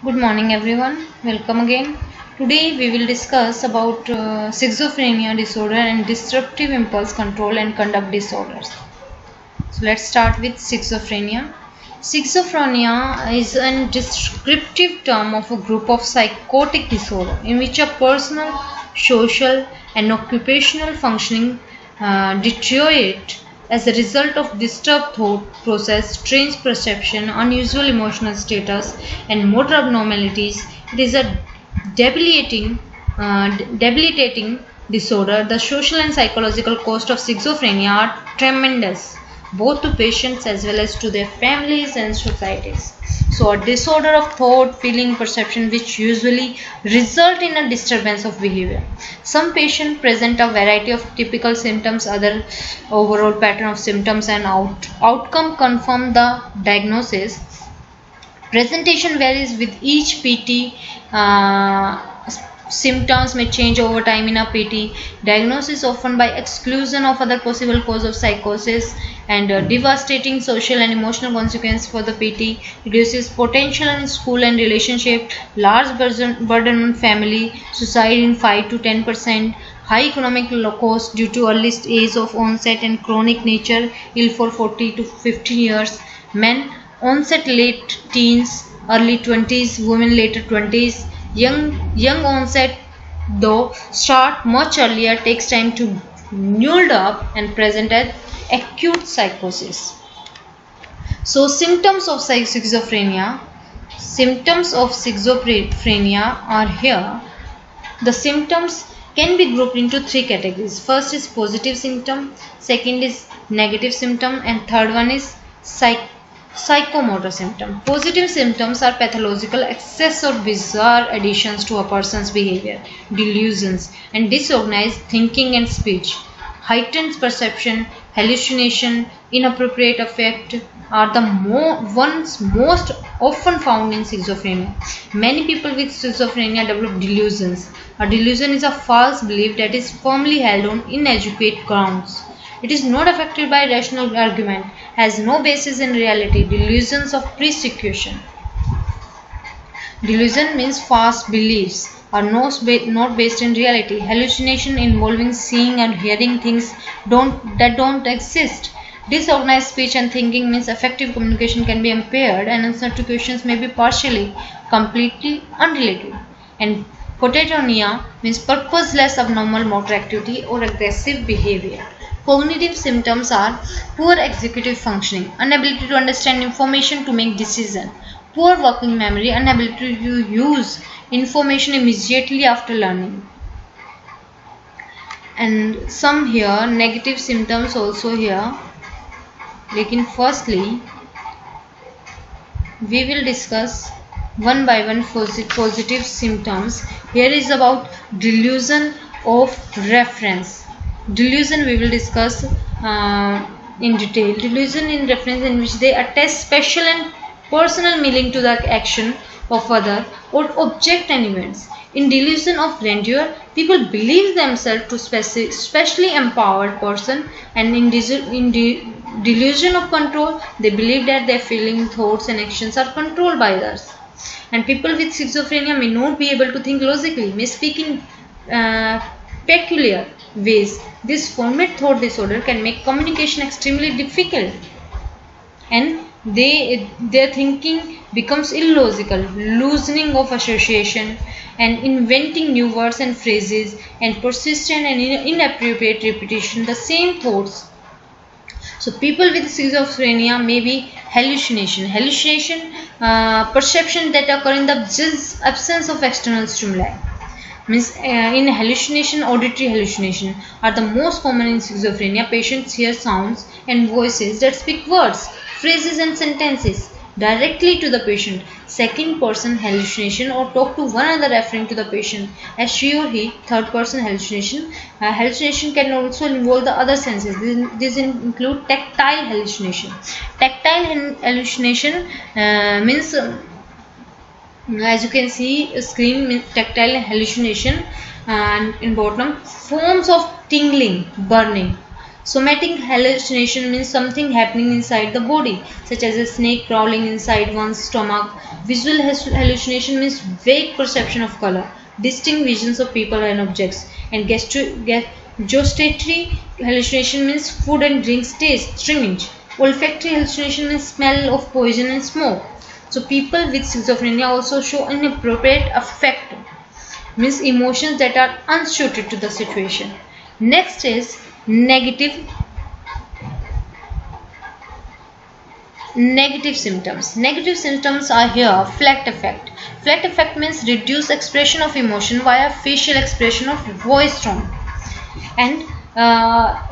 Good morning everyone. Welcome again. Today we will discuss about schizophrenia disorder and disruptive impulse control and conduct disorders. So let's start with schizophrenia. Schizophrenia is a descriptive term of a group of psychotic disorder in which a personal, social and occupational functioning deteriorate as a result of disturbed thought process, strange perception, unusual emotional status and motor abnormalities. It is a debilitating disorder. The social and psychological cost of schizophrenia are tremendous, both to patients as well as to their families and societies. So, a disorder of thought, feeling, perception, which usually result in a disturbance of behavior. Some patients present a variety of typical symptoms, other overall pattern of symptoms, and outcome confirm the diagnosis. Presentation varies with each PT. Symptoms may change over time in a PT. Diagnosis often by exclusion of other possible cause of psychosis, and devastating social and emotional consequence for the PT. Reduces potential in school and relationship. Large burden on family. Suicide in 5 to 10%. High economic cost due to early age of onset and chronic nature, ill for 40 to 50 years. Men onset late teens, early 20s, women later 20s. Young onset though start much earlier, takes time to build up and present as acute psychosis. So symptoms of schizophrenia. Symptoms of schizophrenia are here. The symptoms can be grouped into three categories. First is positive symptom, second is negative symptom, and third one is psychomotor symptom. Positive symptoms are pathological excess or bizarre additions to a person's behavior, delusions, and disorganized thinking and speech. Heightened perception, hallucination, inappropriate affect are the ones most often found in schizophrenia. Many people with schizophrenia develop delusions. A delusion is a false belief that is firmly held on inadequate grounds. It is not affected by rational argument, has no basis in reality. Delusions of persecution. Delusion means false beliefs are not based in reality. Hallucination involving seeing and hearing things that don't exist. Disorganized speech and thinking means effective communication can be impaired and answer to questions may be partially, completely unrelated. And catatonia means purposeless abnormal motor activity or aggressive behavior. Cognitive symptoms are poor executive functioning, inability to understand information to make decisions, poor working memory, inability to use information immediately after learning. And some here negative symptoms also here. Lekin firstly we will discuss one by one positive symptoms. Here is about delusion of reference. Delusion we will discuss in detail. Delusion in reference in which they attach special and personal meaning to the action of other or object and events. In delusion of grandeur, people believe themselves to specially empowered person, and in delusion of control, they believe that their feelings, thoughts, and actions are controlled by others. And people with schizophrenia may not be able to think logically, may speak in peculiar ways. This formed thought disorder can make communication extremely difficult, and their thinking becomes illogical, loosening of association, and inventing new words and phrases, and persistent and inappropriate repetition the same thoughts. So people with schizophrenia may be hallucination, perception that occur in the absence of external stimuli. Means in hallucination, auditory hallucination are the most common in schizophrenia. Patients hear sounds and voices that speak words, phrases and sentences directly to the patient. Second person hallucination or talk to one another referring to the patient as she or he. Third person hallucination. Hallucination can also involve the other senses. These include tactile hallucination. Tactile hallucination means as you can see screen, tactile hallucination, and in bottom forms of tingling, burning. Somatic hallucination means something happening inside the body, such as a snake crawling inside one's stomach. Visual hallucination means vague perception of color, distinct visions of people and objects. And gustatory hallucination means food and drinks taste strange. Olfactory hallucination means smell of poison and smoke. So people with schizophrenia also show inappropriate affect, means emotions that are unsuited to the situation. Next is negative symptoms. Negative symptoms are here flat affect. Flat affect means reduced expression of emotion via facial expression of voice tone. And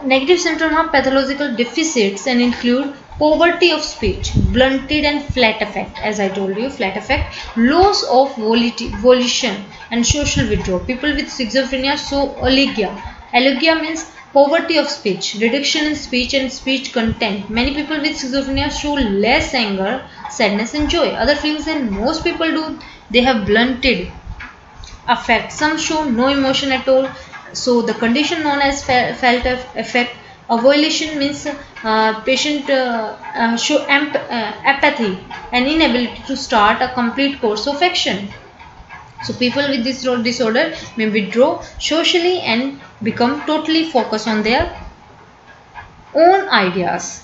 negative symptoms are pathological deficits and include poverty of speech, blunted and flat affect. As I told you, flat affect, loss of volition and social withdrawal. People with schizophrenia show alegia. Alegia means poverty of speech, reduction in speech and speech content. Many people with schizophrenia show less anger, sadness and joy. Other feelings than most people do. They have blunted affect. Some show no emotion at all. So the condition known as felt affect. Avolition means patient show apathy and inability to start a complete course of action. So people with this disorder may withdraw socially and become totally focused on their own ideas.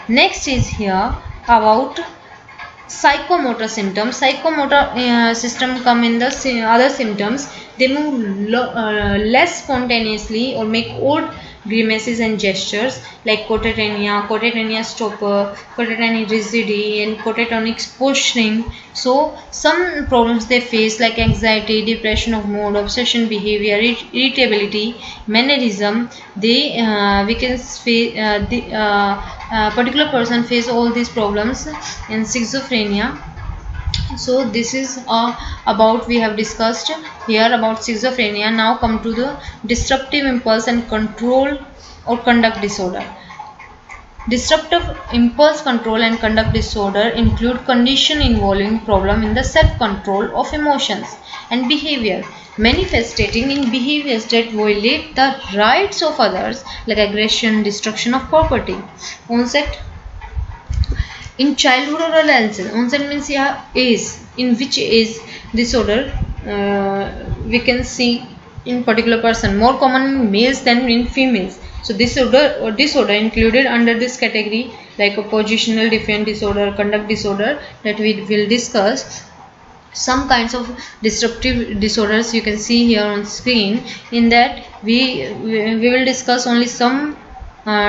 Next is here about psychomotor symptoms. Psychomotor system come in the other symptoms. They move less spontaneously or make odd grimaces and gestures like catatonia stopper, catatonia rigidi and catatonic pushing. So some problems they face like anxiety, depression of mood, obsession behavior, irritability, mannerism, we can face particular person face all these problems in schizophrenia. So this is about we have discussed here about schizophrenia. Now come to the disruptive impulse and control or conduct disorder. Disruptive impulse control and conduct disorder include condition involving problem in the self-control of emotions and behavior, manifesting in behaviors that violate the rights of others like aggression, destruction of property. Onset in childhood or adolescence. Onset means age, in which age disorder we can see in particular person, more common in males than in females. So disorder included under this category like a positional defiant disorder, conduct disorder that we will discuss. Some kinds of disruptive disorders you can see here on screen. In that we will discuss only some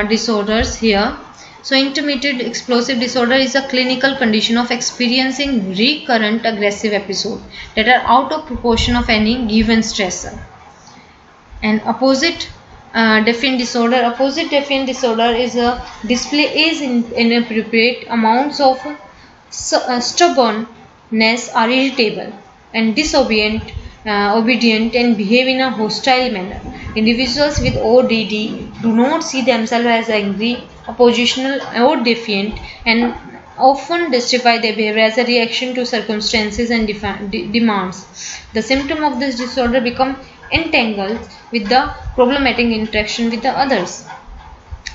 disorders here. So intermittent explosive disorder is a clinical condition of experiencing recurrent aggressive episodes that are out of proportion of any given stressor. And opposite defiant disorder. Opposite defiant disorder is a display is inappropriate amounts of stubbornness, are irritable and disobedient and behave in a hostile manner. Individuals with ODD do not see themselves as angry, oppositional or defiant, and often justify their behavior as a reaction to circumstances and demands. The symptom of this disorder become entangled with the problematic interaction with the others.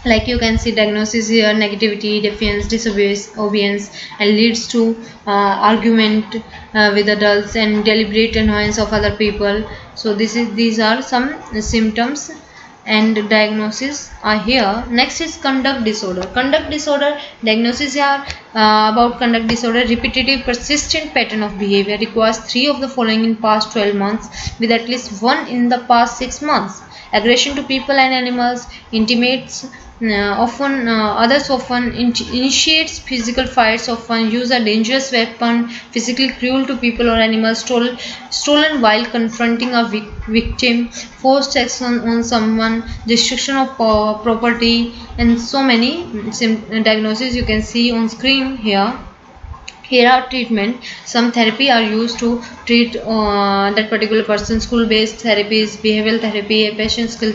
Like you can see diagnosis here: negativity, defiance, disobedience, and leads to argument with adults and deliberate annoyance of other people. So these are some symptoms and diagnosis are here. Next is conduct disorder. Conduct disorder diagnosis here about conduct disorder: repetitive persistent pattern of behavior, requires 3 of the following in past 12 months with at least 1 in the past 6 months. Aggression to people and animals, intimates others often initiates physical fights, often use a dangerous weapon, physically cruel to people or animals, stolen while confronting a victim, forced sex on someone, destruction of property, and so many diagnoses you can see on screen here. Here are treatment. Some therapy are used to treat that particular person. School-based therapies, behavioral therapy, patient skill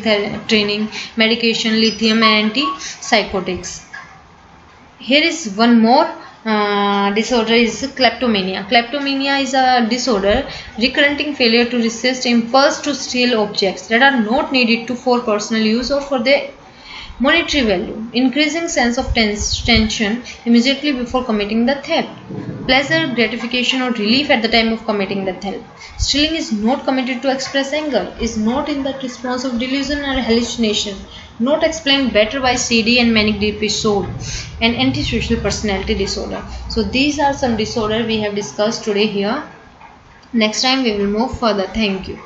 training, medication, lithium, and antipsychotics. Here is one more disorder is kleptomania. Kleptomania is a disorder recurring failure to resist impulse to steal objects that are not needed for personal use or for their monetary value. Increasing sense of tension immediately before committing the theft. Pleasure, gratification or relief at the time of committing the theft. Stealing is not committed to express anger, is not in the response of delusion or hallucination, not explained better by CD and manic episode, and antisocial personality disorder. So these are some disorder we have discussed today here. Next time we will move further. Thank you.